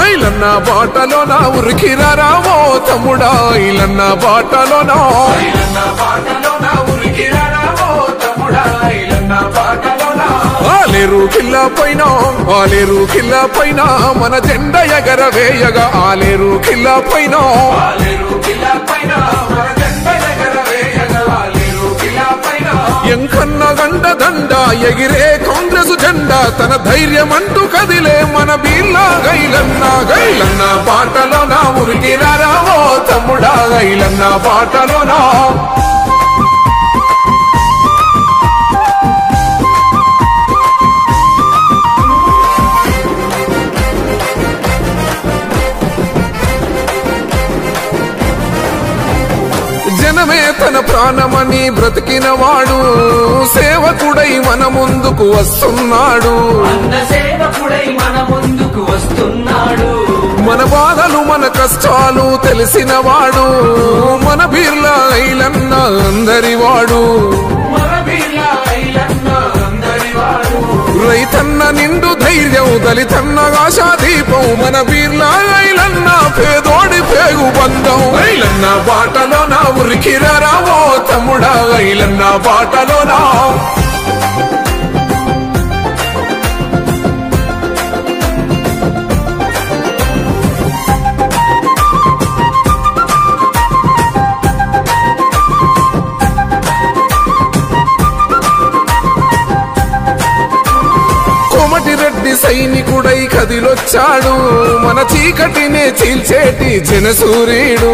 ఐలన్న బాటలోన ఉరికిరావో తమ్ముడా ఐలన్న బాటలోన ఆలేరు కిల్లా పైన మన జెండ ఎగరవేయగా ఆలేరు కిల్లా పైన ఎంకన్న గండ దండ ఎగిరే కాంగ్రెస్ జెండా తన ధైర్యమంటూ కదిలే మన బీర్లా గైలన్న బాటలోన ఉరికిరావో తమ్ముడా గైలన్న బాటలోన జనమే తన ప్రాణమని బ్రతికినవాడు సేవకుడై మన ముందుకు వస్తున్నాడు మన బాధలు మన కష్టాలు తెలిసినవాడు మన బీర్లా ఐలన్న అందరివాడు రైతన్న నిండు ధైర్యం దళితన్న ఆశాదీపం మన బీర్లా ఐలన్న పేదోడి పేగు బంధం ఐలన్న బాటలోన ఉరికిరావో తమ్ముడా ఐలన్న బాటలోన కోమటిరెడ్డి సైనికుడై కదిలొచ్చాడు మన చీకటినే చీల్చేటి జనసూర్యుడు